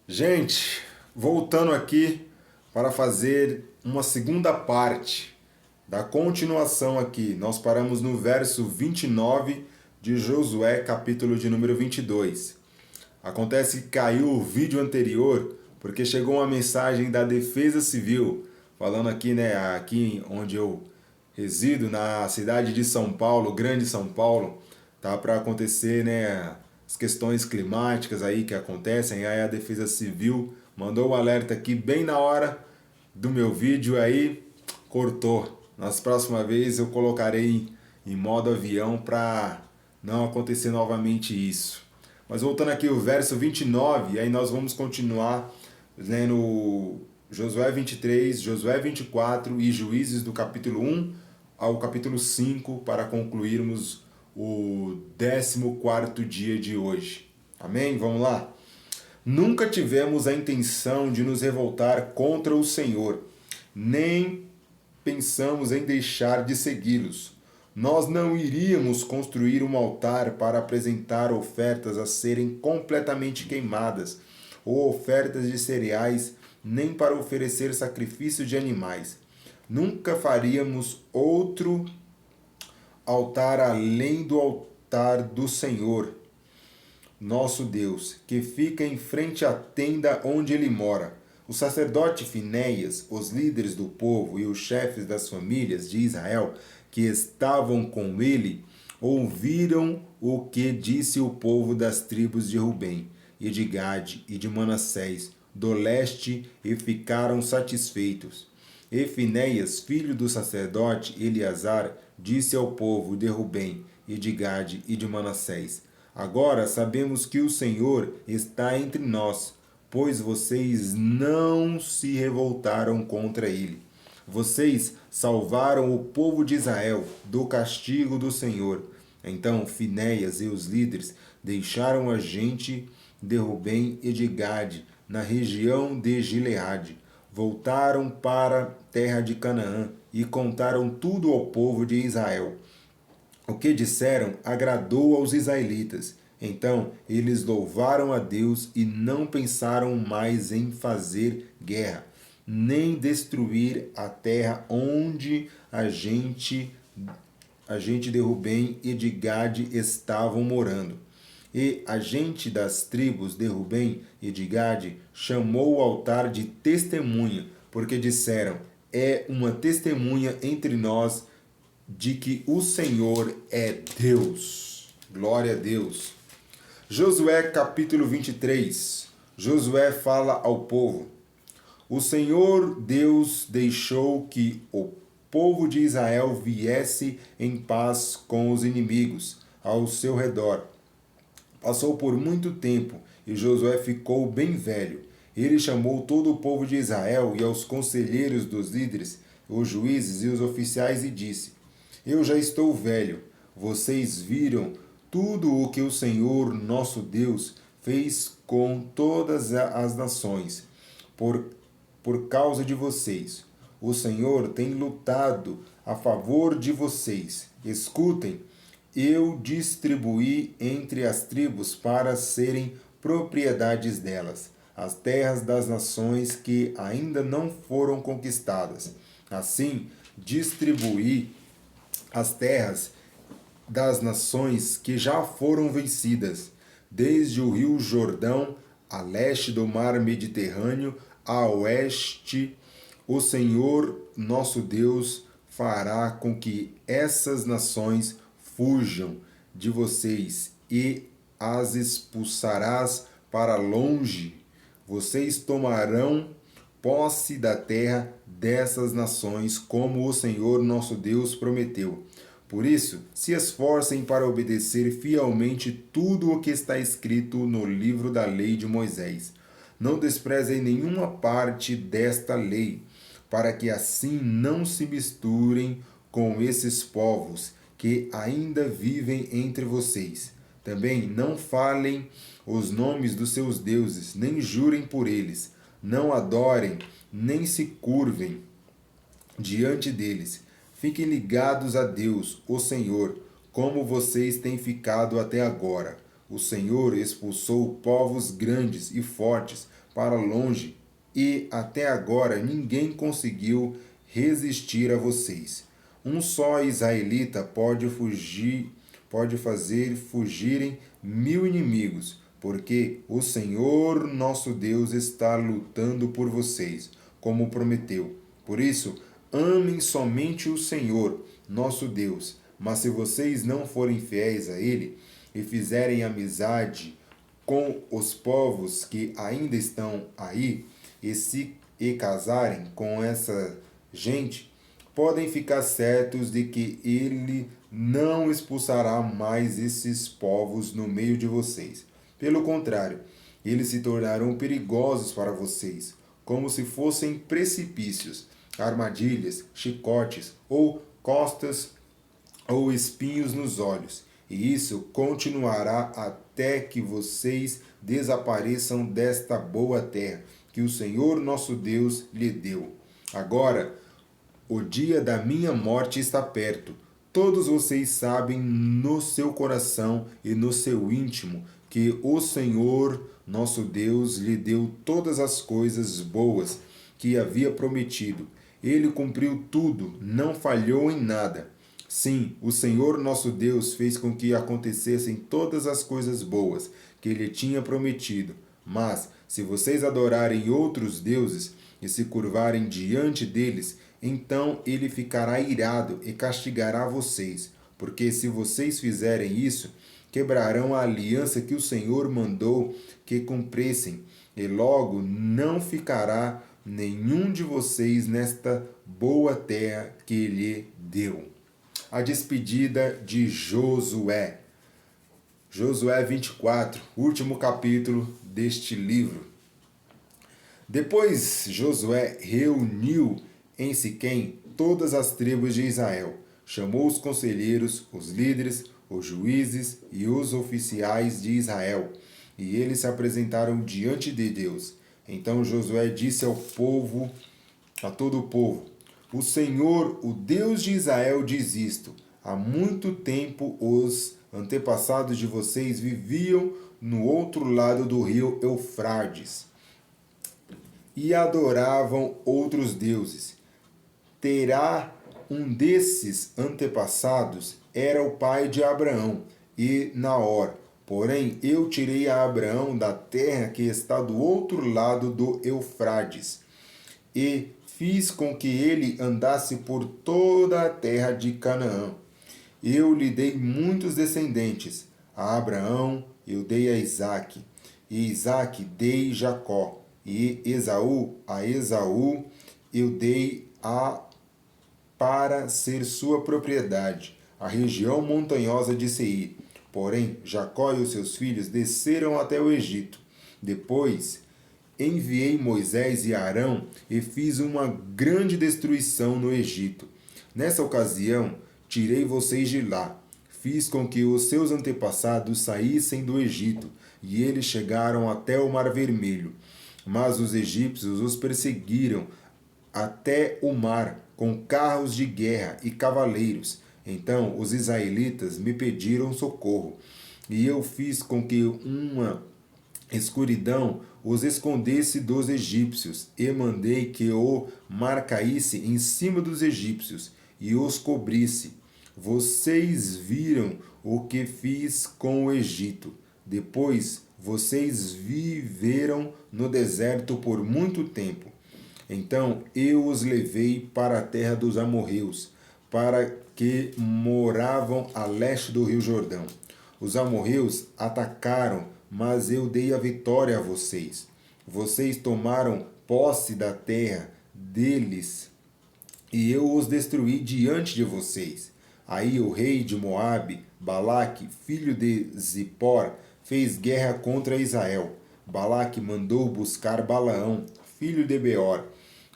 Gente, voltando aqui para fazer uma segunda parte da continuação aqui. Nós paramos no verso 29 de Josué, capítulo de número 22. Acontece que caiu o vídeo anterior porque chegou uma mensagem da Defesa Civil falando aqui, né, aqui onde eu resido, na cidade de São Paulo, Grande São Paulo, tá para acontecer, né, as questões climáticas aí que acontecem. Aí a Defesa Civil mandou o alerta aqui bem na hora do meu vídeo, aí cortou. Nas próximas vezes eu colocarei em modo avião para não acontecer novamente isso. Mas voltando aqui o verso 29, aí nós vamos continuar lendo Josué 23, Josué 24 e Juízes do capítulo 1 ao capítulo 5 para concluirmos o 14º dia de hoje. Amém? Vamos lá? Nunca tivemos a intenção de nos revoltar contra o Senhor, nem pensamos em deixar de segui-los. Nós não iríamos construir um altar para apresentar ofertas a serem completamente queimadas, ou ofertas de cereais, nem para oferecer sacrifício de animais. Nunca faríamos outro altar além do altar do Senhor, nosso Deus, que fica em frente à tenda onde ele mora. O sacerdote Finéias, os líderes do povo e os chefes das famílias de Israel que estavam com ele, ouviram o que disse o povo das tribos de Rubem, e de Gade e de Manassés, do leste, e ficaram satisfeitos. E Finéias, filho do sacerdote Eleazar, disse ao povo de Rubem, e de Gade e de Manassés: Agora sabemos que o Senhor está entre nós, pois vocês não se revoltaram contra ele. Vocês salvaram o povo de Israel do castigo do Senhor. Então Finéias e os líderes deixaram a gente de Rubem e de Gade, na região de Gileade. Voltaram para a terra de Canaã e contaram tudo ao povo de Israel. O que disseram agradou aos israelitas. Então eles louvaram a Deus e não pensaram mais em fazer guerra, nem destruir a terra onde a gente de Rubem e de Gade estavam morando. E a gente das tribos de Rubem e de Gade chamou o altar de testemunha, porque disseram: é uma testemunha entre nós de que o Senhor é Deus. Glória a Deus. Josué capítulo 23. Josué fala ao povo: O Senhor Deus deixou que o povo de Israel viesse em paz com os inimigos ao seu redor. Passou por muito tempo e Josué ficou bem velho. Ele chamou todo o povo de Israel e aos conselheiros dos líderes, os juízes e os oficiais e disse: Eu já estou velho. Vocês viram tudo o que o Senhor, nosso Deus, fez com todas as nações. Por causa de vocês, o Senhor tem lutado a favor de vocês. Escutem, eu distribuí entre as tribos para serem propriedades delas as terras das nações que ainda não foram conquistadas. Assim, distribuí as terras das nações que já foram vencidas, desde o rio Jordão a leste do mar Mediterrâneo, a oeste. O Senhor nosso Deus fará com que essas nações fujam de vocês e as expulsarás para longe. Vocês tomarão posse da terra dessas nações, como o Senhor nosso Deus prometeu. Por isso, se esforcem para obedecer fielmente tudo o que está escrito no livro da lei de Moisés. Não desprezem nenhuma parte desta lei, para que assim não se misturem com esses povos que ainda vivem entre vocês. Também não falem os nomes dos seus deuses, nem jurem por eles. Não adorem, nem se curvem diante deles. Fiquem ligados a Deus, o Senhor, como vocês têm ficado até agora. O Senhor expulsou povos grandes e fortes para longe, e até agora ninguém conseguiu resistir a vocês. Um só israelita pode fazer fugirem 1000 inimigos, porque o Senhor nosso Deus está lutando por vocês, como prometeu. Por isso, amem somente o Senhor, nosso Deus. Mas se vocês não forem fiéis a Ele e fizerem amizade com os povos que ainda estão aí e casarem com essa gente, podem ficar certos de que Ele não expulsará mais esses povos no meio de vocês. Pelo contrário, eles se tornarão perigosos para vocês, como se fossem precipícios, armadilhas, chicotes ou costas ou espinhos nos olhos. E isso continuará até que vocês desapareçam desta boa terra que o Senhor nosso Deus lhe deu. Agora, o dia da minha morte está perto. Todos vocês sabem no seu coração e no seu íntimo que o Senhor nosso Deus lhe deu todas as coisas boas que havia prometido. Ele cumpriu tudo, não falhou em nada. Sim, o Senhor nosso Deus fez com que acontecessem todas as coisas boas que ele tinha prometido. Mas, se vocês adorarem outros deuses e se curvarem diante deles, então ele ficará irado e castigará vocês. Porque se vocês fizerem isso, quebrarão a aliança que o Senhor mandou que cumprissem, e logo não ficará nenhum de vocês nesta boa terra que lhe deu. A despedida de Josué. Josué 24, último capítulo deste livro. Depois Josué reuniu em Siquém todas as tribos de Israel, chamou os conselheiros, os líderes, os juízes e os oficiais de Israel, e eles se apresentaram diante de Deus. Então Josué disse ao povo, a todo o povo: o Senhor, o Deus de Israel, diz isto: há muito tempo os antepassados de vocês viviam no outro lado do rio Eufrates e adoravam outros deuses. Terá um desses antepassados era o pai de Abraão e Naor. Porém, eu tirei a Abraão da terra que está do outro lado do Eufrates e fiz com que ele andasse por toda a terra de Canaã. Eu lhe dei muitos descendentes. A Abraão eu dei a Isaque, e Isaque dei Jacó, e a Esaú eu dei para ser sua propriedade, a região montanhosa de Seir. Porém, Jacó e os seus filhos desceram até o Egito. Depois enviei Moisés e Arão e fiz uma grande destruição no Egito. Nessa ocasião, tirei vocês de lá. Fiz com que os seus antepassados saíssem do Egito, e eles chegaram até o Mar Vermelho. Mas os egípcios os perseguiram até o mar, com carros de guerra e cavaleiros. Então os israelitas me pediram socorro, e eu fiz com que uma escuridão os escondesse dos egípcios, e mandei que o mar caísse em cima dos egípcios e os cobrisse. Vocês viram o que fiz com o Egito. Depois vocês viveram no deserto por muito tempo. Então eu os levei para a terra dos amorreus, para que moravam a leste do rio Jordão. Os amorreus atacaram, mas eu dei a vitória a vocês. Vocês tomaram posse da terra deles, e eu os destruí diante de vocês. Aí o rei de Moabe, Balaque, filho de Zippor, fez guerra contra Israel. Balaque mandou buscar Balaão, filho de Beor,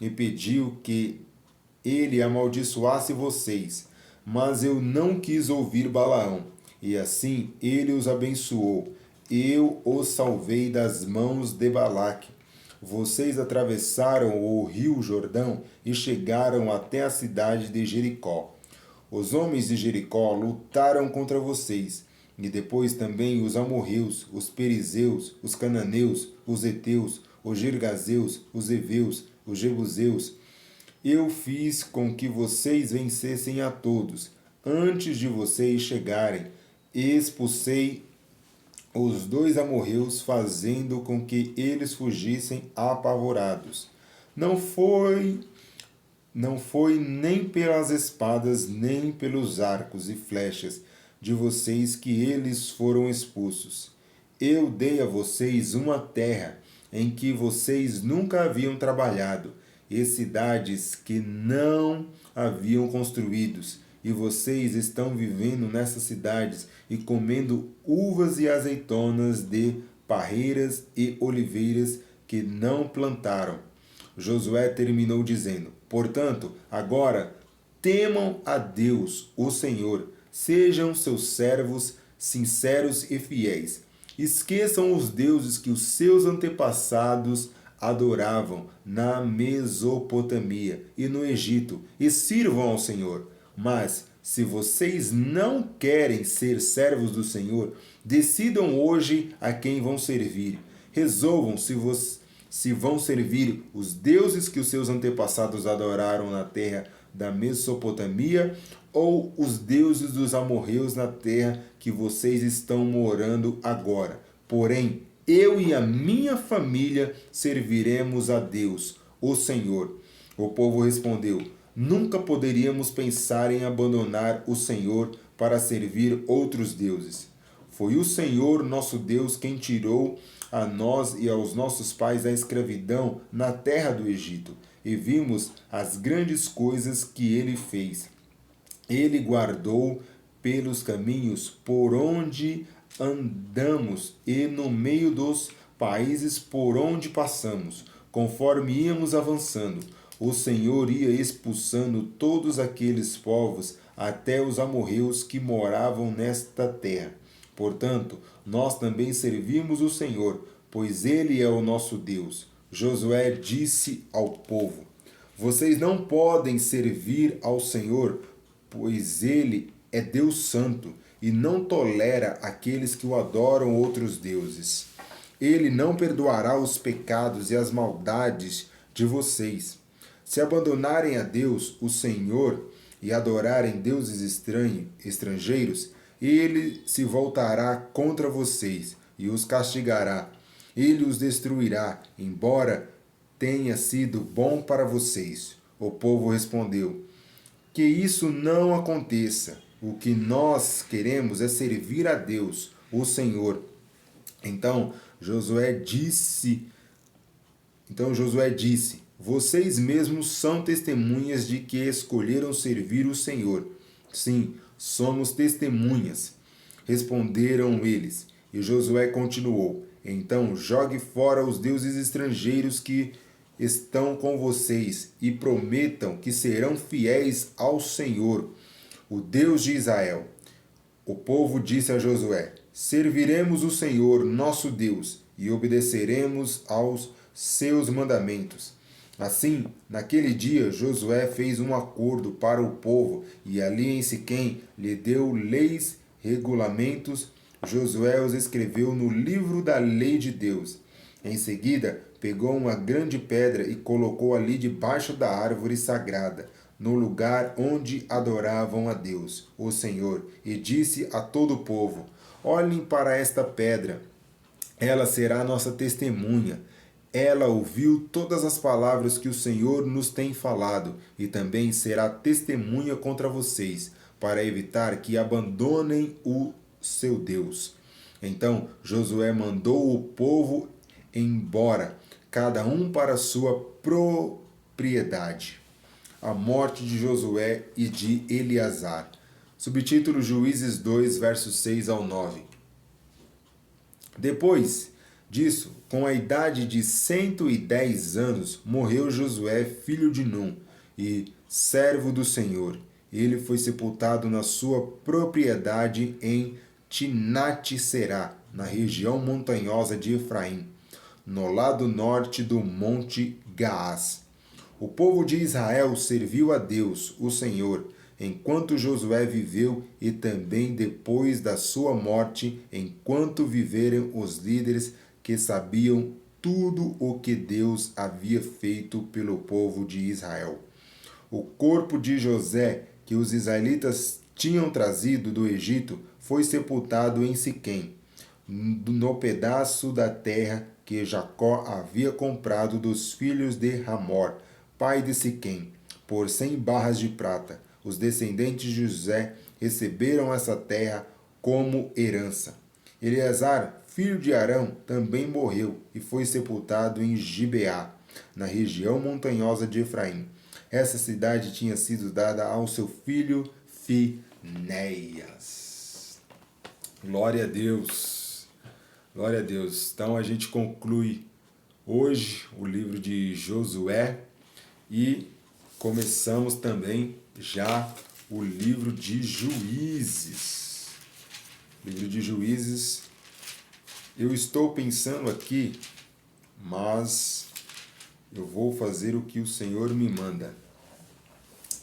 e pediu que ele amaldiçoasse vocês. Mas eu não quis ouvir Balaão, e assim ele os abençoou. Eu os salvei das mãos de Balaque. Vocês atravessaram o rio Jordão e chegaram até a cidade de Jericó. Os homens de Jericó lutaram contra vocês, e depois também os amorreus, os perizeus, os cananeus, os heteus, os Girgazeus, os Eveus, os Jebuseus. Eu fiz com que vocês vencessem a todos. Antes de vocês chegarem, expulsei os 2 amorreus, fazendo com que eles fugissem apavorados. Não foi nem pelas espadas, nem pelos arcos e flechas de vocês que eles foram expulsos. Eu dei a vocês uma terra em que vocês nunca haviam trabalhado, e cidades que não haviam construídos, e vocês estão vivendo nessas cidades e comendo uvas e azeitonas de parreiras e oliveiras que não plantaram. Josué terminou dizendo: portanto, agora temam a Deus, o Senhor, sejam seus servos sinceros e fiéis. Esqueçam os deuses que os seus antepassados adoravam na Mesopotâmia e no Egito, e sirvam ao Senhor. Mas, se vocês não querem ser servos do Senhor, decidam hoje a quem vão servir. Resolvam se vão servir os deuses que os seus antepassados adoraram na terra da Mesopotâmia, ou os deuses dos amorreus na terra que vocês estão morando agora. Porém, eu e a minha família serviremos a Deus, o Senhor. O povo respondeu: nunca poderíamos pensar em abandonar o Senhor para servir outros deuses. Foi o Senhor nosso Deus quem tirou a nós e aos nossos pais da escravidão na terra do Egito, e vimos as grandes coisas que ele fez. Ele guardou pelos caminhos por onde andamos e no meio dos países por onde passamos, conforme íamos avançando. O Senhor ia expulsando todos aqueles povos até os amorreus que moravam nesta terra. Portanto, nós também servimos o Senhor, pois ele é o nosso Deus. Josué disse ao povo: vocês não podem servir ao Senhor, pois ele é Deus santo e não tolera aqueles que o adoram outros deuses. Ele não perdoará os pecados e as maldades de vocês. Se abandonarem a Deus, o Senhor, e adorarem deuses estrangeiros, ele se voltará contra vocês e os castigará. Ele os destruirá, embora tenha sido bom para vocês. O povo respondeu: que isso não aconteça. O que nós queremos é servir a Deus, o Senhor. Então Josué disse: vocês mesmos são testemunhas de que escolheram servir o Senhor. Sim, somos testemunhas. Responderam eles. E Josué continuou: então jogue fora os deuses estrangeiros que estão com vocês e prometam que serão fiéis ao Senhor, o Deus de Israel. O povo disse a Josué: serviremos o Senhor, nosso Deus, e obedeceremos aos seus mandamentos. Assim, naquele dia, Josué fez um acordo para o povo, e ali em Siquém lhe deu leis, regulamentos. Josué os escreveu no livro da lei de Deus. Em seguida, pegou uma grande pedra e colocou ali debaixo da árvore sagrada, no lugar onde adoravam a Deus, o Senhor, e disse a todo o povo: olhem para esta pedra, ela será nossa testemunha. Ela ouviu todas as palavras que o Senhor nos tem falado, e também será testemunha contra vocês, para evitar que abandonem o seu Deus. Então Josué mandou o povo embora, cada um para sua propriedade. A morte de Josué e de Eleazar. Subtítulo: Juízes 2, versos 6 ao 9. Depois disso, com a idade de 110 anos, morreu Josué, filho de Num, e servo do Senhor. Ele foi sepultado na sua propriedade em Timnat-Será, na região montanhosa de Efraim, no lado norte do monte Gaás. O povo de Israel serviu a Deus, o Senhor, enquanto Josué viveu, e também depois da sua morte, enquanto viveram os líderes que sabiam tudo o que Deus havia feito pelo povo de Israel. O corpo de José, que os israelitas tinham trazido do Egito, foi sepultado em Siquém, no pedaço da terra que Jacó havia comprado dos filhos de Hamor, pai de Siquém, por 100 barras de prata. Os descendentes de José receberam essa terra como herança. Eleazar, filho de Arão, também morreu e foi sepultado em Gibeá, na região montanhosa de Efraim. Essa cidade tinha sido dada ao seu filho Finéias. Glória a Deus. Glória a Deus. Então a gente conclui hoje o livro de Josué e começamos também já o livro de Juízes. Livro de Juízes. Eu estou pensando aqui, mas eu vou fazer o que o Senhor me manda.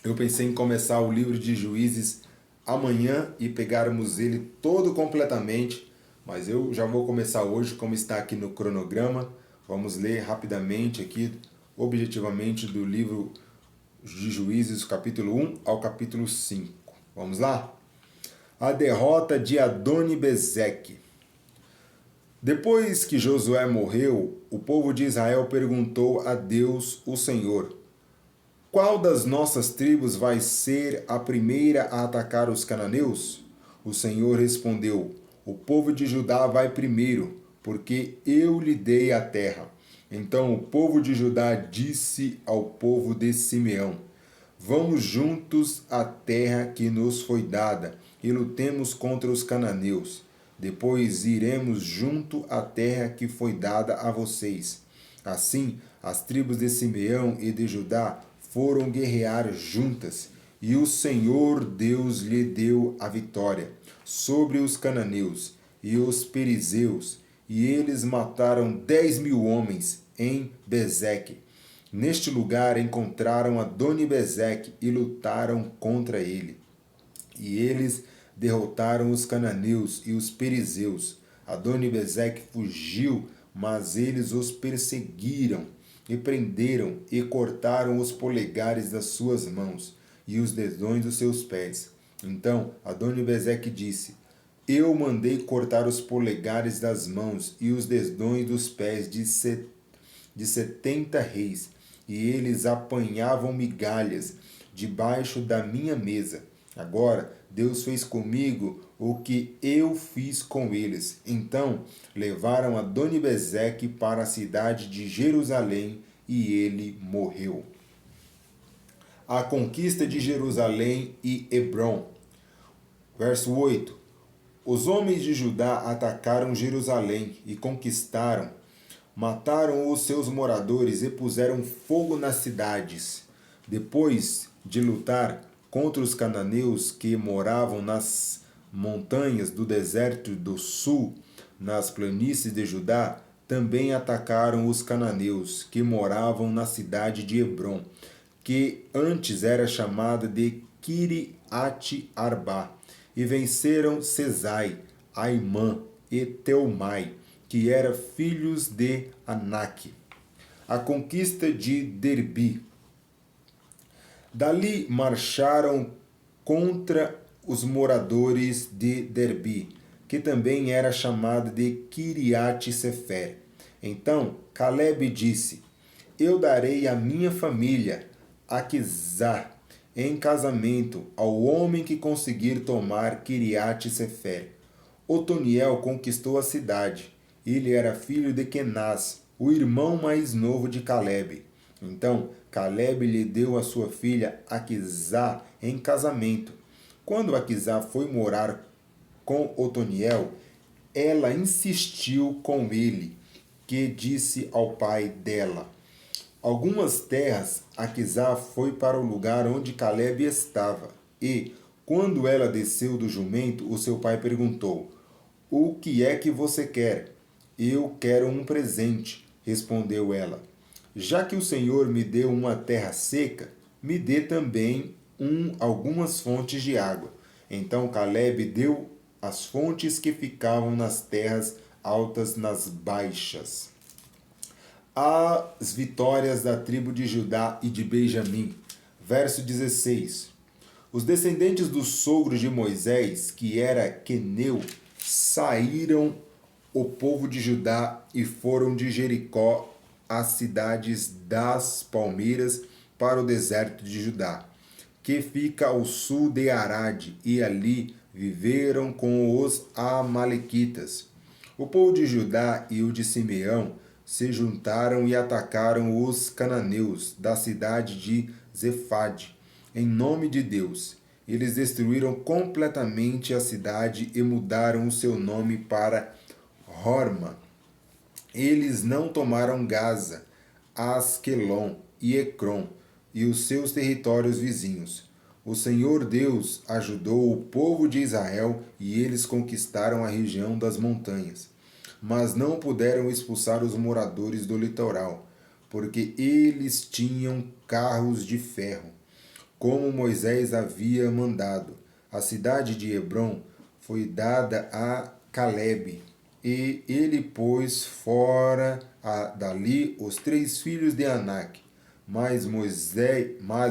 Eu pensei em começar o livro de Juízes amanhã e pegarmos ele todo completamente, mas eu já vou começar hoje, como está aqui no cronograma. Vamos ler rapidamente aqui, objetivamente, do livro de Juízes, capítulo 1 ao capítulo 5. Vamos lá? A derrota de Adoni-Bezeque. Depois que Josué morreu, o povo de Israel perguntou a Deus, o Senhor: qual das nossas tribos vai ser a primeira a atacar os cananeus? O Senhor respondeu: o povo de Judá vai primeiro, porque eu lhe dei a terra. Então o povo de Judá disse ao povo de Simeão: vamos juntos à terra que nos foi dada e lutemos contra os cananeus. Depois iremos junto à terra que foi dada a vocês. Assim, as tribos de Simeão e de Judá foram guerrear juntas, e o Senhor Deus lhe deu a vitória sobre os cananeus e os perizeus, e eles mataram 10.000 homens em Bezeque. Neste lugar encontraram Adoni-Bezeque e lutaram contra ele. E eles derrotaram os cananeus e os perizeus. Adoni-Bezeque fugiu, mas eles os perseguiram e prenderam e cortaram os polegares das suas mãos e os dedões dos seus pés. Então Adoni-Bezeque disse: eu mandei cortar os polegares das mãos e os dedões dos pés de 70 reis, e eles apanhavam migalhas debaixo da minha mesa. Agora Deus fez comigo o que eu fiz com eles. Então levaram Adoni-Bezeque para a cidade de Jerusalém e ele morreu. A conquista de Jerusalém e Hebrom. Verso 8. Os homens de Judá atacaram Jerusalém e conquistaram. Mataram os seus moradores e puseram fogo nas cidades. Depois de lutar contra os cananeus que moravam nas montanhas do deserto do sul, nas planícies de Judá, também atacaram os cananeus que moravam na cidade de Hebrom, que antes era chamada de Kiriat-Arbá, e venceram Sesai, Aimã e Teumai, que eram filhos de Anak. A conquista de Derbi. Dali marcharam contra os moradores de Derbi, que também era chamada de Kiriat-Sefer. Então Caleb disse: eu darei a minha família, Aquizá, em casamento ao homem que conseguir tomar Kiriat-Sefer. Otoniel conquistou a cidade. Ele era filho de Kenaz, o irmão mais novo de Caleb. Então Caleb lhe deu a sua filha Aquizá em casamento. Quando Aquizá foi morar com Otoniel, ela insistiu com ele, que disse ao pai dela: algumas terras Aquizá foi para o lugar onde Caleb estava. E, quando ela desceu do jumento, o seu pai perguntou: o que é que você quer? Eu quero um presente, respondeu ela. Já que o Senhor me deu uma terra seca, me dê também algumas fontes de água. Então Caleb deu as fontes que ficavam nas terras altas nas baixas. As vitórias da tribo de Judá e de Benjamim. Verso 16. Os descendentes dos sogros de Moisés, que era queneu, saíram o povo de Judá e foram de Jericó às cidades das palmeiras para o deserto de Judá, que fica ao sul de Arade, e ali viveram com os amalequitas. O povo de Judá e o de Simeão se juntaram e atacaram os cananeus da cidade de Zefade, em nome de Deus. Eles destruíram completamente a cidade e mudaram o seu nome para Horma. Eles não tomaram Gaza, Asquelon e Ecrom e os seus territórios vizinhos. O Senhor Deus ajudou o povo de Israel e eles conquistaram a região das montanhas. Mas não puderam expulsar os moradores do litoral, porque eles tinham carros de ferro, como Moisés havia mandado. A cidade de Hebrom foi dada a Calebe, e ele pôs fora dali os 3 filhos de Anak. Mas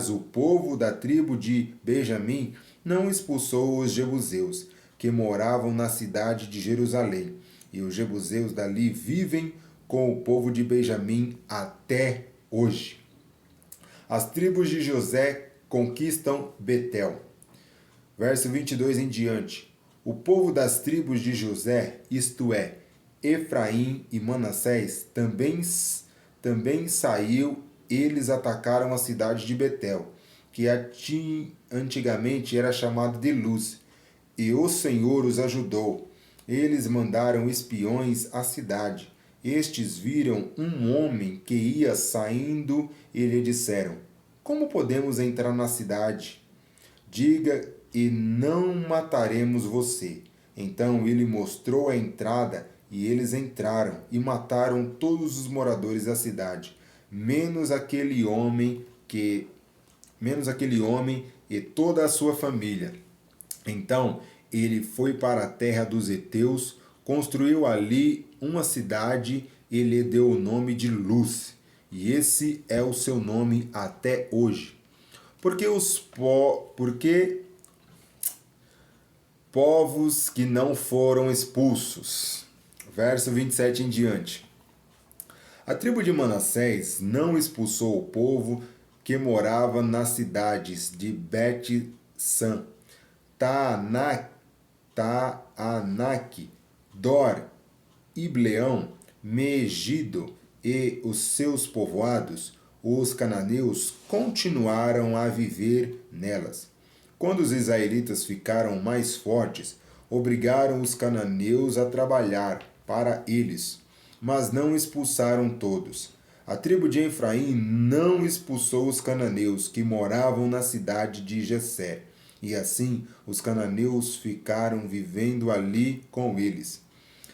o povo da tribo de Benjamim não expulsou os jebuseus, que moravam na cidade de Jerusalém. E os jebuseus dali vivem com o povo de Benjamim até hoje. As tribos de José conquistam Betel. Verso 22 em diante. O povo das tribos de José, isto é, Efraim e Manassés, também saiu. Eles atacaram a cidade de Betel, que antigamente era chamada de Luz, e o Senhor os ajudou. Eles mandaram espiões à cidade. Estes viram um homem que ia saindo e lhe disseram: Como podemos entrar na cidade? Diga, e não mataremos você. Então ele mostrou a entrada, e eles entraram e mataram todos os moradores da cidade, menos aquele homem e toda a sua família. Então ele foi para a terra dos heteus, construiu ali uma cidade e lhe deu o nome de Luz, e esse é o seu nome até hoje. Porque povos que não foram expulsos. Verso 27 em diante. A tribo de Manassés não expulsou o povo que morava nas cidades de Bet-San, Taanac, Dor, Ibleão, Megido e os seus povoados. Os cananeus continuaram a viver nelas. Quando os israelitas ficaram mais fortes, obrigaram os cananeus a trabalhar para eles, mas não expulsaram todos. A tribo de Efraim não expulsou os cananeus que moravam na cidade de Gesser, e assim os cananeus ficaram vivendo ali com eles.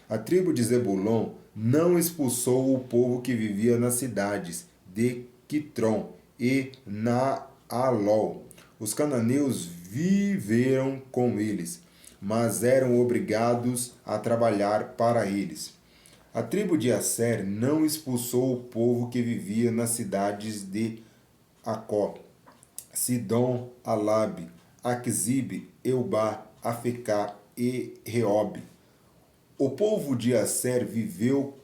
A tribo de Zebulon não expulsou o povo que vivia nas cidades de Quitron e Naalol. Os cananeus viveram com eles, mas eram obrigados a trabalhar para eles. A tribo de Asser não expulsou o povo que vivia nas cidades de Acó, Sidom, Alabe, Aquzibe, Eubá, Afecá e Reobe. O povo de Asser viveu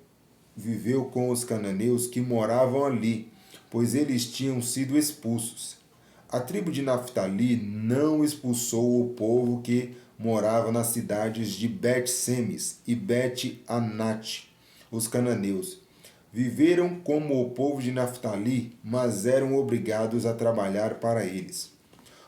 com os cananeus que moravam ali, pois eles tinham sido expulsos. A tribo de Naftali não expulsou o povo que morava nas cidades de Bet-Semes e Bet-Anat. Os cananeus viveram como o povo de Naftali, mas eram obrigados a trabalhar para eles.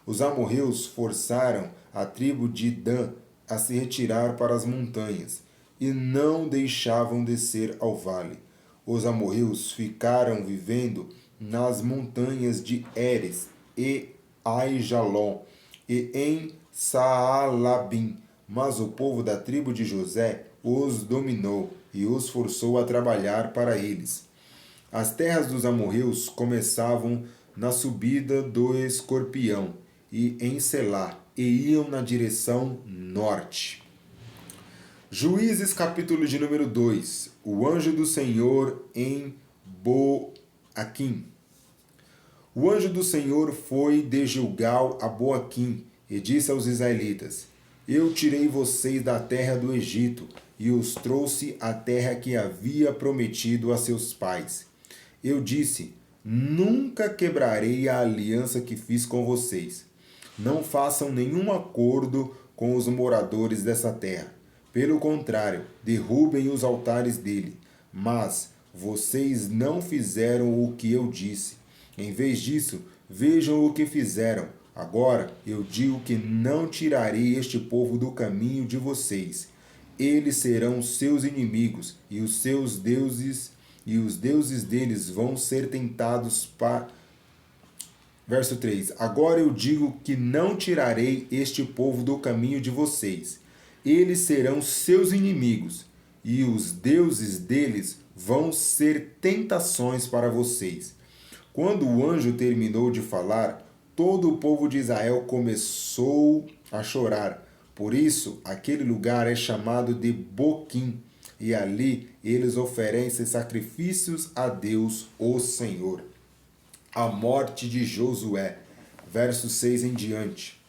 Os amorreus forçaram a tribo de Dan a se retirar para as montanhas e não deixavam descer ao vale. Os amorreus ficaram vivendo nas montanhas de Eres e Aijalon e em Saalabim, mas o povo da tribo de José os dominou e os forçou a trabalhar para eles. As terras dos amorreus começavam na subida do Escorpião e em Selá, e iam na direção norte. Juízes capítulo de número 2. O anjo do Senhor em Boaquim. O anjo do Senhor foi de Gilgal a Boaquim e disse aos israelitas: Eu tirei vocês da terra do Egito e os trouxe à terra que havia prometido a seus pais. Eu disse: Nunca quebrarei a aliança que fiz com vocês. Não façam nenhum acordo com os moradores dessa terra. Pelo contrário, derrubem os altares dele. Mas vocês não fizeram o que eu disse. Em vez disso, vejam o que fizeram. Agora eu digo que não tirarei este povo do caminho de vocês. Eles serão seus inimigos, e os seus deuses e os deuses deles vão ser tentados para. Verso 3: Agora eu digo que não tirarei este povo do caminho de vocês. Eles serão seus inimigos, e os deuses deles vão ser tentações para vocês. Quando o anjo terminou de falar, todo o povo de Israel começou a chorar. Por isso, aquele lugar é chamado de Boquim, e ali eles oferecem sacrifícios a Deus, o Senhor. A morte de Josué, verso 6 em diante.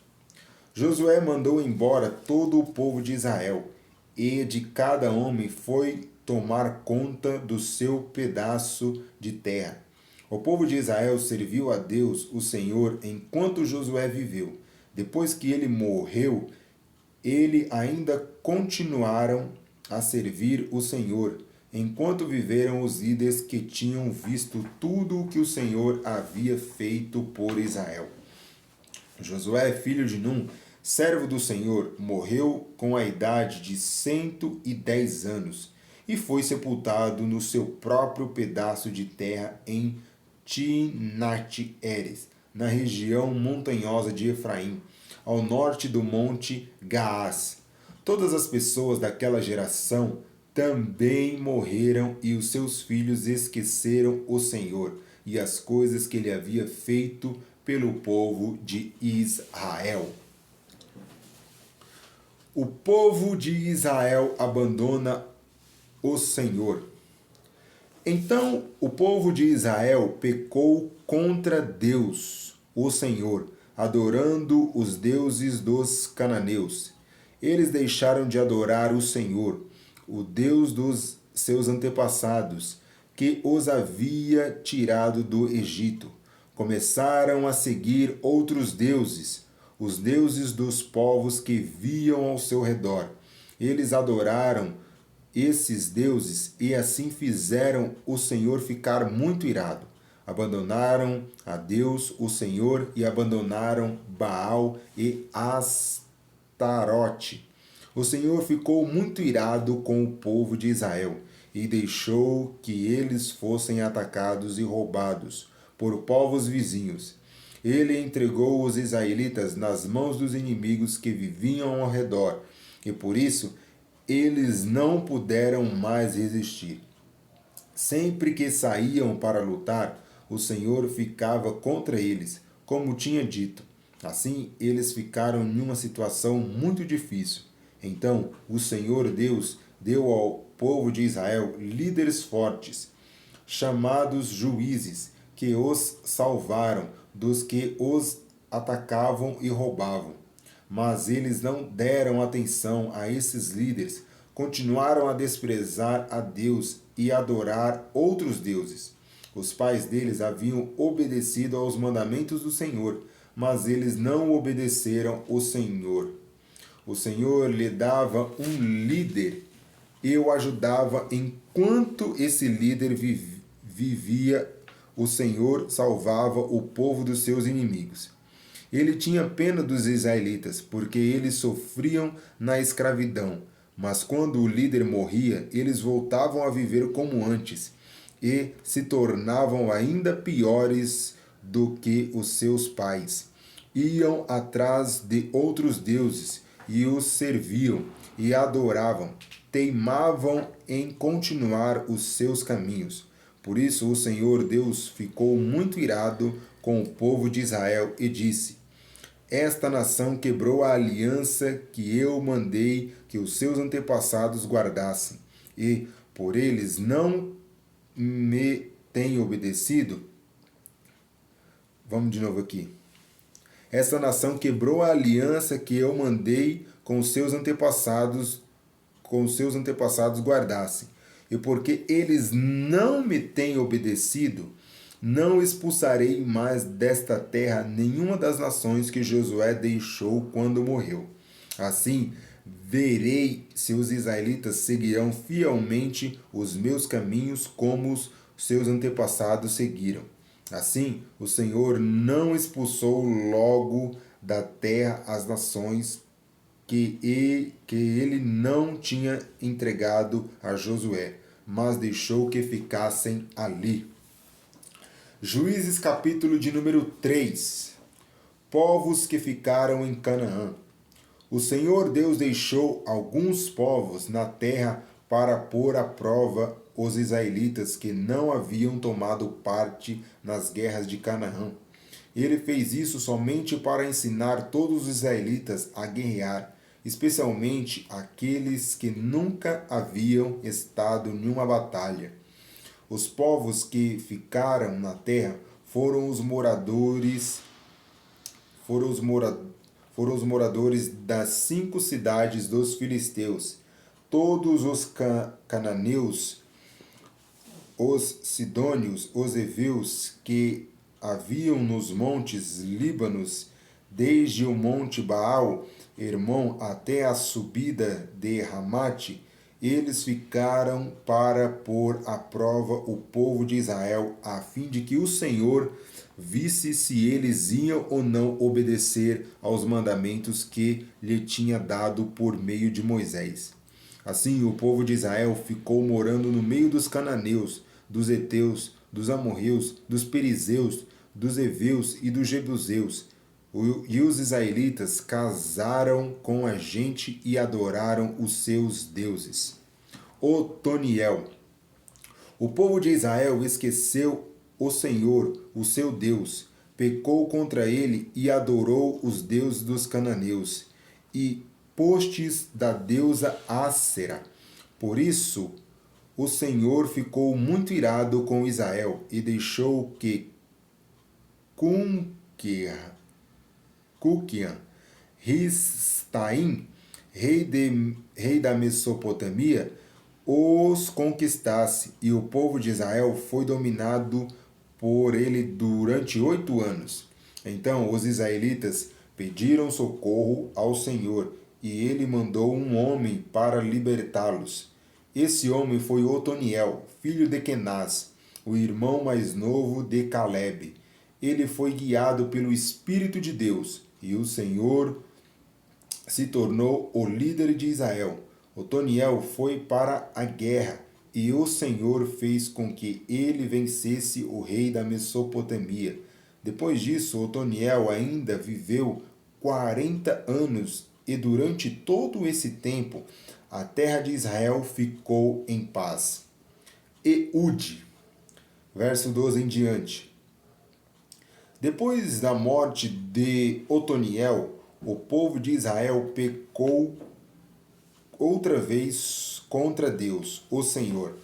Josué mandou embora todo o povo de Israel, e de cada homem foi tomar conta do seu pedaço de terra. O povo de Israel serviu a Deus, o Senhor, enquanto Josué viveu. Depois que ele morreu, ele ainda continuaram a servir o Senhor, enquanto viveram os líderes que tinham visto tudo o que o Senhor havia feito por Israel. Josué, filho de Num, servo do Senhor, morreu com a idade de 110 anos e foi sepultado no seu próprio pedaço de terra em Timnat-Heres, na região montanhosa de Efraim, ao norte do monte Gaás. Todas as pessoas daquela geração também morreram e os seus filhos esqueceram o Senhor e as coisas que ele havia feito pelo povo de Israel. O povo de Israel abandona o Senhor. Então o povo de Israel pecou contra Deus, o Senhor, adorando os deuses dos cananeus. Eles deixaram de adorar o Senhor, o Deus dos seus antepassados, que os havia tirado do Egito. Começaram a seguir outros deuses, os deuses dos povos que viam ao seu redor. Eles adoraram esses deuses e assim fizeram o Senhor ficar muito irado. Abandonaram a Deus, o Senhor, e abandonaram Baal e Astarote. O Senhor ficou muito irado com o povo de Israel e deixou que eles fossem atacados e roubados por povos vizinhos. Ele entregou os israelitas nas mãos dos inimigos que viviam ao redor, e por isso eles não puderam mais resistir. Sempre que saíam para lutar, o Senhor ficava contra eles, como tinha dito. Assim, eles ficaram em uma situação muito difícil. Então, o Senhor Deus deu ao povo de Israel líderes fortes, chamados juízes, que os salvaram dos que os atacavam e roubavam. Mas eles não deram atenção a esses líderes, continuaram a desprezar a Deus e adorar outros deuses. Os pais deles haviam obedecido aos mandamentos do Senhor, mas eles não obedeceram ao Senhor. O Senhor lhe dava um líder e o ajudava enquanto esse líder vivia. O Senhor salvava o povo dos seus inimigos. Ele tinha pena dos israelitas, porque eles sofriam na escravidão. Mas quando o líder morria, eles voltavam a viver como antes e se tornavam ainda piores do que os seus pais. Iam atrás de outros deuses e os serviam e adoravam. Teimavam em continuar os seus caminhos. Por isso o Senhor Deus ficou muito irado com o povo de Israel e disse: Esta nação quebrou a aliança que eu mandei que os seus antepassados guardassem, e por eles não me tem obedecido? Vamos de novo aqui. Essa nação quebrou a aliança que eu mandei com seus antepassados guardassem. E porque eles não me têm obedecido, não expulsarei mais desta terra nenhuma das nações que Josué deixou quando morreu. Assim, verei se os israelitas seguirão fielmente os meus caminhos como os seus antepassados seguiram. Assim, o Senhor não expulsou logo da terra as nações que ele não tinha entregado a Josué, mas deixou que ficassem ali. Juízes capítulo de número 3. Povos que ficaram em Canaã. O Senhor Deus deixou alguns povos na terra para pôr à prova os israelitas que não haviam tomado parte nas guerras de Canaã. Ele fez isso somente para ensinar todos os israelitas a guerrear, especialmente aqueles que nunca haviam estado em uma batalha. Os povos que ficaram na terra foram os moradores das 5 cidades dos filisteus, todos os cananeus, os sidônios, os heveus que haviam nos montes Líbanos, desde o monte Baal, Hermon, até a subida de Ramate. Eles ficaram para pôr à prova o povo de Israel, a fim de que o Senhor visse se eles iam ou não obedecer aos mandamentos que lhe tinha dado por meio de Moisés. Assim, o povo de Israel ficou morando no meio dos cananeus, dos heteus, dos amorreus, dos perizeus, dos heveus e dos jebuseus. E os israelitas casaram com a gente e adoraram os seus deuses. Otoniel. O povo de Israel esqueceu o Senhor, o seu Deus, pecou contra ele e adorou os deuses dos cananeus e postes da deusa Ácera. Por isso, o Senhor ficou muito irado com Israel e deixou que Cuquian, Ristaim, rei da Mesopotâmia, os conquistasse, e o povo de Israel foi dominado por ele durante 8 anos. Então os israelitas pediram socorro ao Senhor, e ele mandou um homem para libertá-los. Esse homem foi Otoniel, filho de Kenaz, o irmão mais novo de Caleb. Ele foi guiado pelo Espírito de Deus, e o Senhor se tornou o líder de Israel. Otoniel foi para a guerra, e o Senhor fez com que ele vencesse o rei da Mesopotâmia. Depois disso, Otoniel ainda viveu 40 anos, e durante todo esse tempo, a terra de Israel ficou em paz. Eude, verso 12 em diante. Depois da morte de Otoniel, o povo de Israel pecou outra vez contra Deus, o Senhor.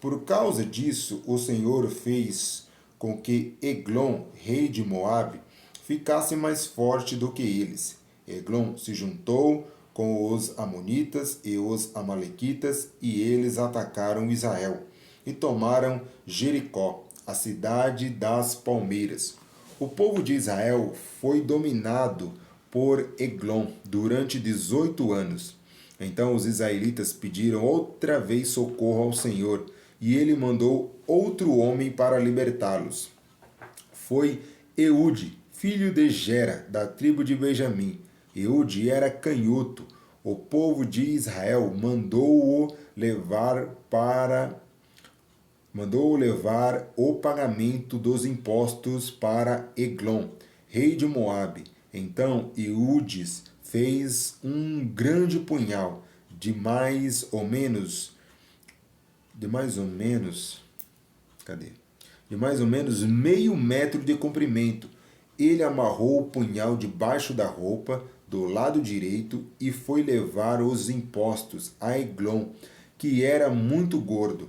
Por causa disso, o Senhor fez com que Eglon, rei de Moabe, ficasse mais forte do que eles. Eglon se juntou com os amonitas e os amalequitas, e eles atacaram Israel e tomaram Jericó, a cidade das palmeiras. O povo de Israel foi dominado por Eglon durante 18 anos. Então os israelitas pediram outra vez socorro ao Senhor, e ele mandou outro homem para libertá-los. Foi Eude, filho de Gera, da tribo de Benjamim. Eude era canhoto. O povo de Israel mandou-o levar o pagamento dos impostos para Eglon, rei de Moabe. Então Eudes fez um grande punhal de mais ou menos meio metro de comprimento. Ele amarrou o punhal debaixo da roupa do lado direito e foi levar os impostos a Eglon, que era muito gordo.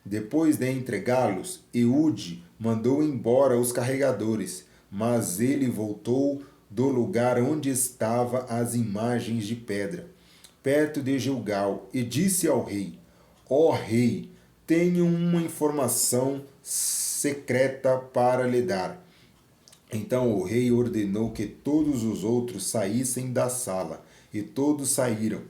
Depois de entregá-los, Eude mandou embora os carregadores, mas ele voltou do lugar onde estavam as imagens de pedra, perto de Gilgal, e disse ao rei: Ó rei, tenho uma informação secreta para lhe dar. Então o rei ordenou que todos os outros saíssem da sala, e todos saíram.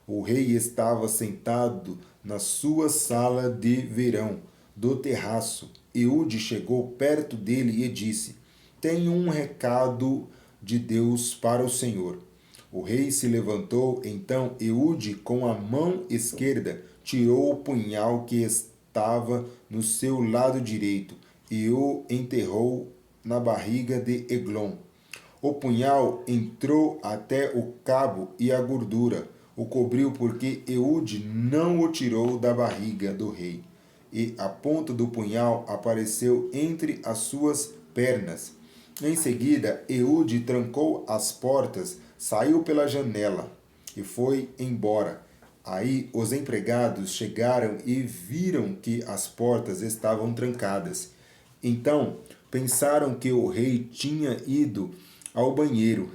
O rei estava sentado na sua sala de verão do terraço. Eude chegou perto dele e disse: Tenho um recado de Deus para o Senhor. O rei se levantou, então Eude, com a mão esquerda, tirou o punhal que estava no seu lado direito e o enterrou na barriga de Eglon. O punhal entrou até o cabo e a gordura o cobriu, porque Eude não o tirou da barriga do rei. E a ponta do punhal apareceu entre as suas pernas. Em seguida, Eude trancou as portas, saiu pela janela e foi embora. Aí os empregados chegaram e viram que as portas estavam trancadas. Então pensaram que o rei tinha ido ao banheiro.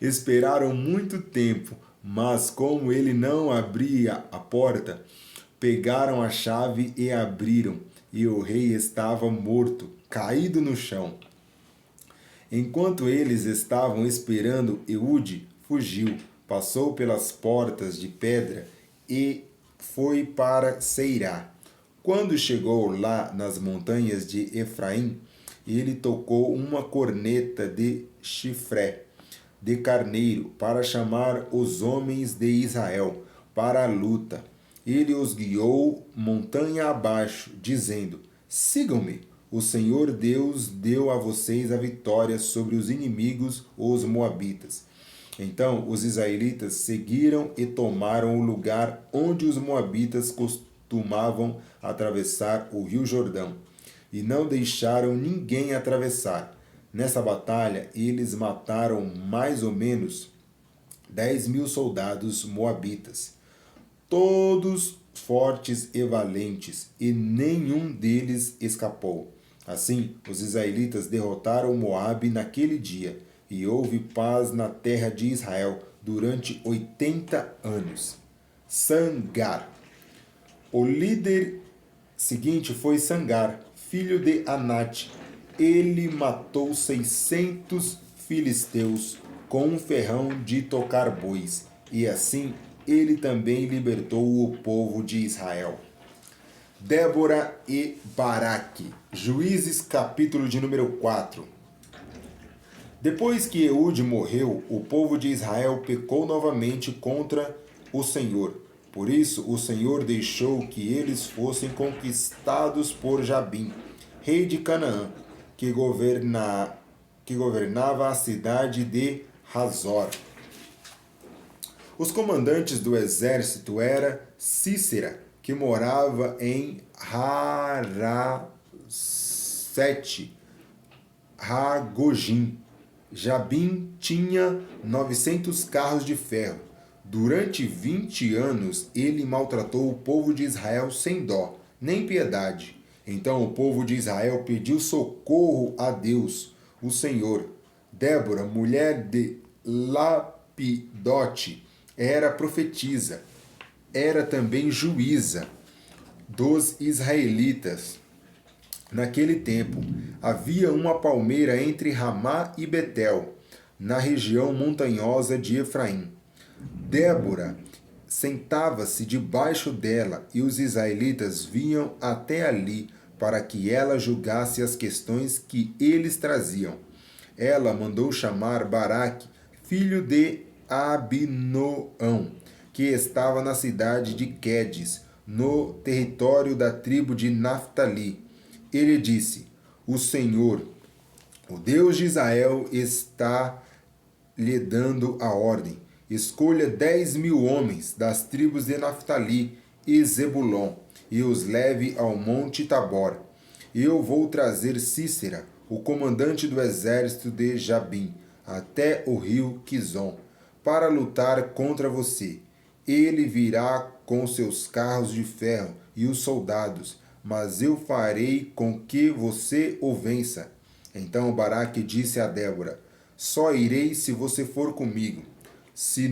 Esperaram muito tempo, mas como ele não abria a porta, pegaram a chave e abriram, e o rei estava morto, caído no chão. Enquanto eles estavam esperando, Eude fugiu, passou pelas portas de pedra e foi para Seirá. Quando chegou lá nas montanhas de Efraim, ele tocou uma corneta de chifré de carneiro para chamar os homens de Israel para a luta. Ele os guiou montanha abaixo, dizendo: Sigam-me. O Senhor Deus deu a vocês a vitória sobre os inimigos, os moabitas. Então os israelitas seguiram e tomaram o lugar onde os moabitas costumavam atravessar o rio Jordão, e não deixaram ninguém atravessar. Nessa batalha, eles mataram mais ou menos 10.000 soldados moabitas, todos fortes e valentes, e nenhum deles escapou. Assim, os israelitas derrotaram Moabe naquele dia, e houve paz na terra de Israel durante 80 anos. Sangar. O líder seguinte foi Sangar, filho de Anate. Ele matou 600 filisteus com um ferrão de tocar bois, e assim ele também libertou o povo de Israel. Débora e Baraque. Juízes, capítulo de número 4. Depois que Eude morreu, o povo de Israel pecou novamente contra o Senhor. Por isso, o Senhor deixou que eles fossem conquistados por Jabim, rei de Canaã, que governava a cidade de Hazor. Os comandantes do exército eram Cícera, que morava em Harasete, Ragojim. Jabim tinha 900 carros de ferro. Durante 20 anos ele maltratou o povo de Israel sem dó, nem piedade. Então o povo de Israel pediu socorro a Deus, o Senhor. Débora, mulher de Lapidote, era profetisa. Era também juíza dos israelitas. Naquele tempo, havia uma palmeira entre Ramá e Betel, na região montanhosa de Efraim. Débora sentava-se debaixo dela, e os israelitas vinham até ali para que ela julgasse as questões que eles traziam. Ela mandou chamar Baraque, filho de Abinoão, que estava na cidade de Quedes, no território da tribo de Naftali. Ele disse: O Senhor, o Deus de Israel, está lhe dando a ordem. Escolha 10.000 homens das tribos de Naftali e Zebulon, e os leve ao monte Tabor. Eu vou trazer Cícera, o comandante do exército de Jabim, até o rio Quizon, para lutar contra você. ele virá com seus carros de ferro e os soldados, mas eu farei com que você o vença. Então Baraque disse a Débora: só irei se você for comigo. Se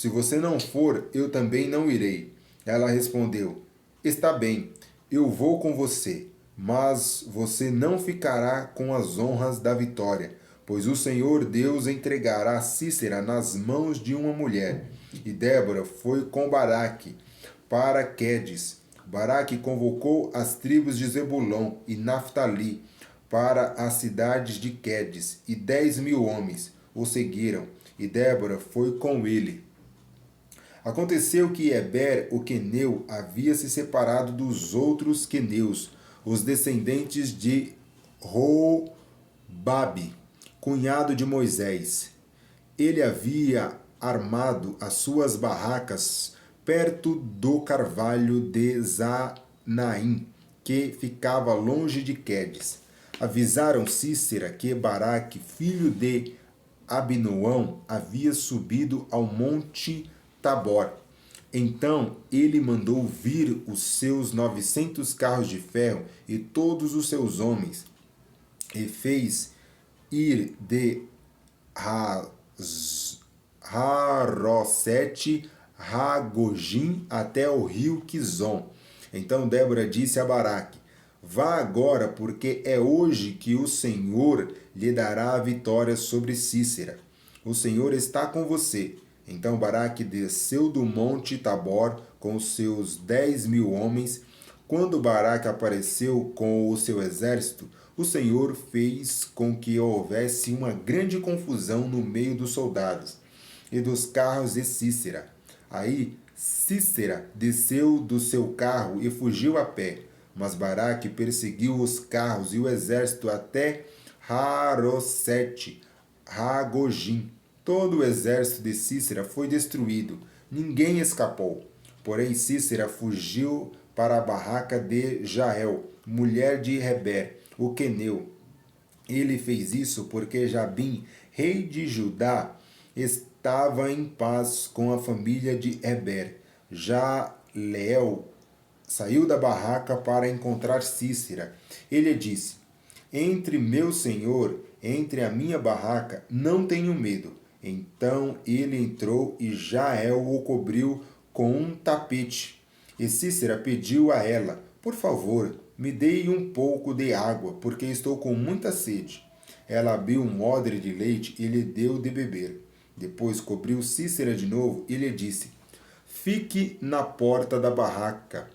você não for, eu também não irei. Ela respondeu: está bem, eu vou com você, mas você não ficará com as honras da vitória, pois o Senhor Deus entregará Cícera nas mãos de uma mulher. E Débora foi com Baraque para Quedes. Baraque convocou as tribos de Zebulon e Naftali para as cidades de Quedes, e 10.000 homens o seguiram, e Débora foi com ele. Aconteceu que Heber, o queneu, havia se separado dos outros queneus, os descendentes de Robabe, cunhado de Moisés. Ele havia armado as suas barracas perto do carvalho de Zanaim, que ficava longe de Quedes. Avisaram Cícera que Baraque, filho de Abinoão, havia subido ao monte Tabor. Então ele mandou vir os seus 900 carros de ferro e todos os seus homens, e fez ir de Harosete Ragogim até o rio Quizon. Então Débora disse a Baraque: vá agora, porque é hoje que o Senhor lhe dará a vitória sobre Cícera. O Senhor está com você. Então Baraque desceu do monte Tabor com os seus 10.000 homens. Quando Baraque apareceu com o seu exército, o Senhor fez com que houvesse uma grande confusão no meio dos soldados e dos carros de Cícera. Aí Cícera desceu do seu carro e fugiu a pé. Mas Baraque perseguiu os carros e o exército até Harosete Ragogim. Todo o exército de Cícera foi destruído, ninguém escapou. Porém Cícera fugiu para a barraca de Jael, mulher de Heber, o queneu. Ele fez isso porque Jabim, rei de Judá, estava em paz com a família de Heber. Já Leel saiu da barraca para encontrar Cícera. Ele disse: entre meu senhor, entre a minha barraca, não tenho medo. Então ele entrou e Jael o cobriu com um tapete. E Cícera pediu a ela: por favor, me dê um pouco de água, porque estou com muita sede. Ela abriu um odre de leite e lhe deu de beber. Depois cobriu Cícera de novo e lhe disse: fique na porta da barraca.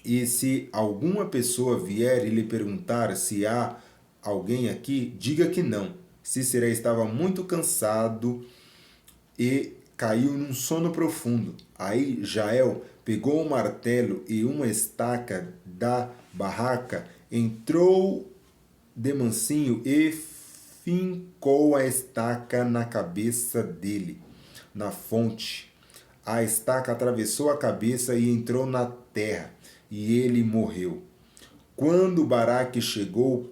E se alguma pessoa vier e lhe perguntar se há alguém aqui, diga que não. Cícera estava muito cansado e caiu num sono profundo. Aí Jael pegou um martelo e uma estaca da barraca, entrou de mansinho e fincou a estaca na cabeça dele, na fonte. A estaca atravessou a cabeça e entrou na terra, e ele morreu. Quando Baraque chegou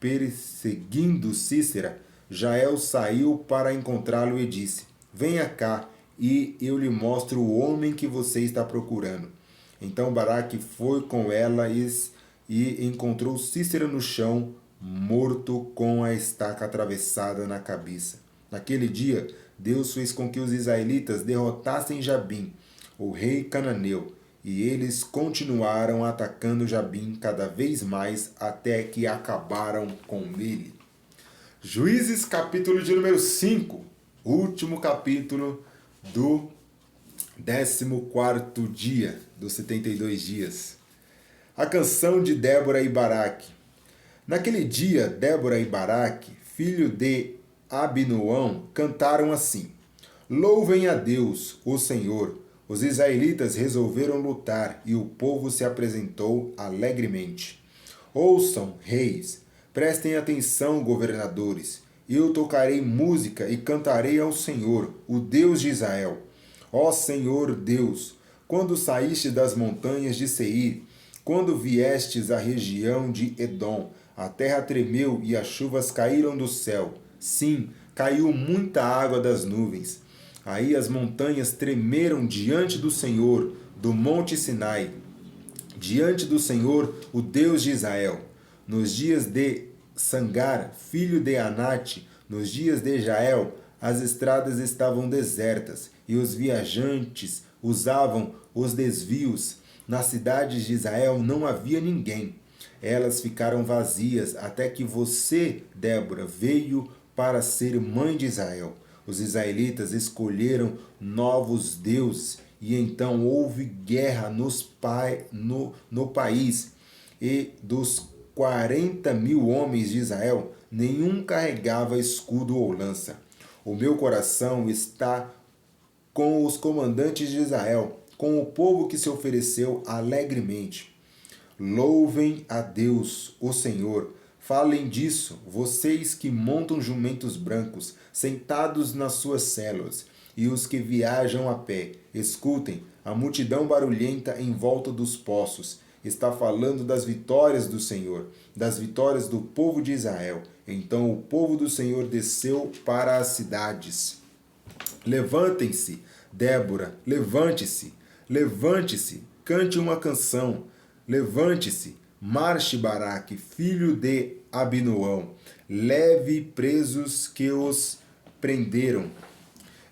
perseguindo Cícera, Jael saiu para encontrá-lo e disse: venha cá, e eu lhe mostro o homem que você está procurando. Então Baraque foi com ela e encontrou Cícera no chão, morto, com a estaca atravessada na cabeça. Naquele dia, Deus fez com que os israelitas derrotassem Jabim, o rei cananeu, e eles continuaram atacando Jabim cada vez mais até que acabaram com ele. Juízes, capítulo de número 5, último capítulo do 14º dia, dos 72 dias. A canção de Débora e Baraque. Naquele dia, Débora e Baraque, filho de Abinoão, cantaram assim: louvem a Deus, o Senhor. Os israelitas resolveram lutar e o povo se apresentou alegremente. Ouçam, reis, prestem atenção, governadores. Eu tocarei música e cantarei ao Senhor, o Deus de Israel. Ó Senhor Deus, quando saíste das montanhas de Seir, quando viestes à região de Edom, a terra tremeu e as chuvas caíram do céu. Sim, caiu muita água das nuvens. Aí as montanhas tremeram diante do Senhor, do monte Sinai, diante do Senhor, o Deus de Israel. Nos dias de Sangar, filho de Anate, nos dias de Jael, as estradas estavam desertas e os viajantes usavam os desvios. Nas cidades de Israel não havia ninguém. Elas ficaram vazias até que você, Débora, veio para ser mãe de Israel. Os israelitas escolheram novos deuses e então houve guerra no país. E dos 40.000 homens de Israel, nenhum carregava escudo ou lança. O meu coração está com os comandantes de Israel, com o povo que se ofereceu alegremente. Louvem a Deus, o Senhor. Falem disso, vocês que montam jumentos brancos, sentados nas suas células, e os que viajam a pé. Escutem, a multidão barulhenta em volta dos poços está falando das vitórias do Senhor, das vitórias do povo de Israel. Então o povo do Senhor desceu para as cidades. Levantem-se, Débora, levante-se, levante-se, cante uma canção. Levante-se, marche Baraque, filho de Abinoão, leve presos que os prenderam.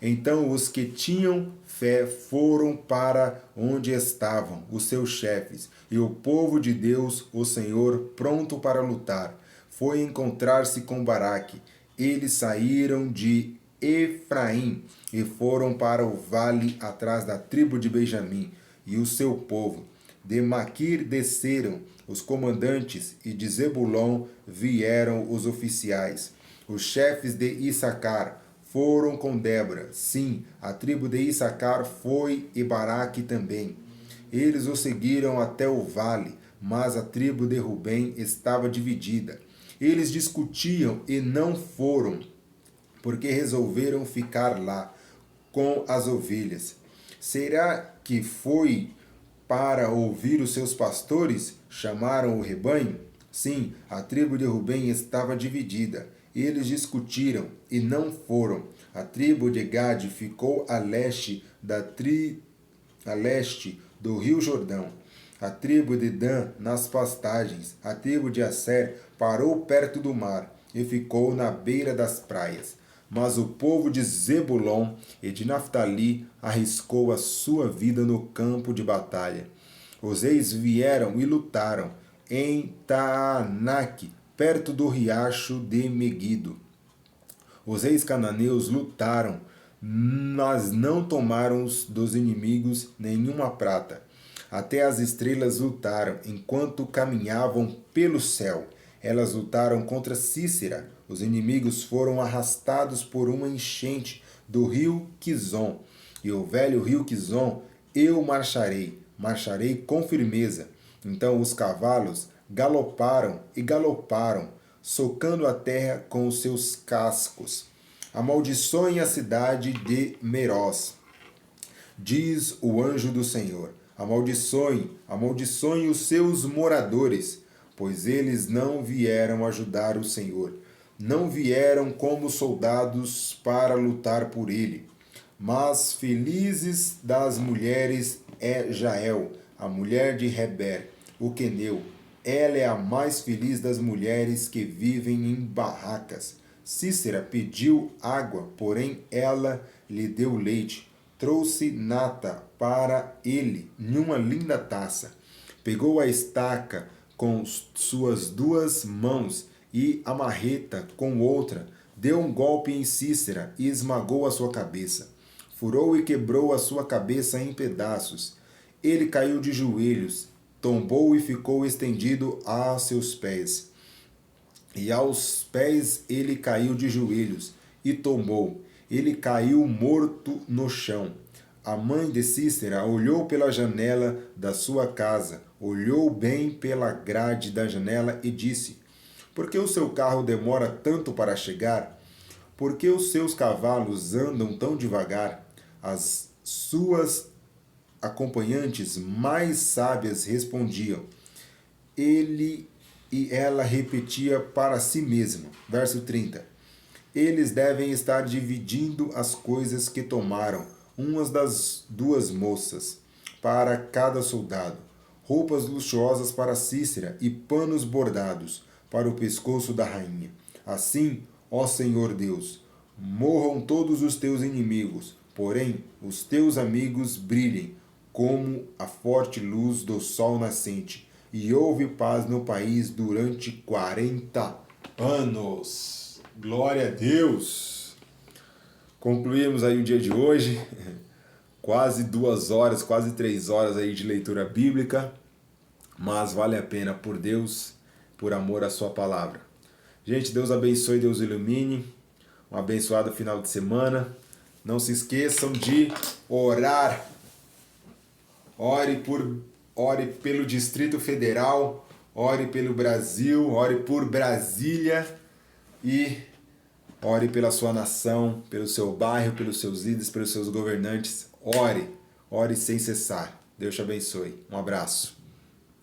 Então os que tinham fé foram para onde estavam os seus chefes, e o povo de Deus, o Senhor, pronto para lutar, foi encontrar-se com Baraque. Eles saíram de Efraim e foram para o vale atrás da tribo de Benjamim e o seu povo. De Maquir desceram os comandantes e de Zebulon vieram os oficiais. Os chefes de Issacar foram com Débora. Sim, a tribo de Issacar foi e Baraque também. Eles o seguiram até o vale, mas a tribo de Rubem estava dividida. Eles discutiam e não foram, porque resolveram ficar lá com as ovelhas. Será que foi para ouvir os seus pastores? Chamaram o rebanho? Sim, a tribo de Rubem estava dividida. Eles discutiram e não foram. A tribo de Gade ficou a leste do rio Jordão. A tribo de Dan nas pastagens. A tribo de Asser parou perto do mar e ficou na beira das praias. Mas o povo de Zebulon e de Naftali arriscou a sua vida no campo de batalha. Os reis vieram e lutaram em Taanaque, perto do riacho de Meguido. Os reis cananeus lutaram, mas não tomaram dos inimigos nenhuma prata. Até as estrelas lutaram enquanto caminhavam pelo céu. Elas lutaram contra Cícera. Os inimigos foram arrastados por uma enchente do rio Quizon. E o velho rio Quizon eu marcharei com firmeza. Então os cavalos galoparam e galoparam, socando a terra com os seus cascos. Amaldiçoem a cidade de Meroz, diz o anjo do Senhor. Amaldiçoem os seus moradores, pois eles não vieram ajudar o Senhor. Não vieram como soldados para lutar por ele. Mas felizes das mulheres é Jael, a mulher de Heber, o queneu. Ela é a mais feliz das mulheres que vivem em barracas. Cícera pediu água, porém ela lhe deu leite. Trouxe nata para ele numa linda taça. Pegou a estaca com suas duas mãos e a marreta com outra. Deu um golpe em Cícera e esmagou a sua cabeça. Furou e quebrou a sua cabeça em pedaços. Ele caiu de joelhos, tombou e ficou estendido a seus pés. E aos pés ele caiu de joelhos e tombou. Ele caiu morto no chão. A mãe de Cícera olhou pela janela da sua casa, olhou bem pela grade da janela e disse: Por que o seu carro demora tanto para chegar? Por que os seus cavalos andam tão devagar? As suas acompanhantes mais sábias respondiam. Ela repetia para si mesma. Verso 30. Eles devem estar dividindo as coisas que tomaram, umas das duas moças, para cada soldado, roupas luxuosas para Cícera e panos bordados para o pescoço da rainha. Assim, ó Senhor Deus, morram todos os teus inimigos, porém os teus amigos brilhem como a forte luz do sol nascente, e houve paz no país durante 40 anos. Glória a Deus! Concluímos aí o dia de hoje, quase 2 horas, quase 3 horas aí de leitura bíblica, mas vale a pena por Deus, por amor à sua palavra. Gente, Deus abençoe, Deus ilumine, um abençoado final de semana. Não se esqueçam de orar. Ore pelo Distrito Federal, ore pelo Brasil, ore por Brasília e ore pela sua nação, pelo seu bairro, pelos seus líderes, pelos seus governantes. Ore sem cessar. Deus te abençoe. Um abraço.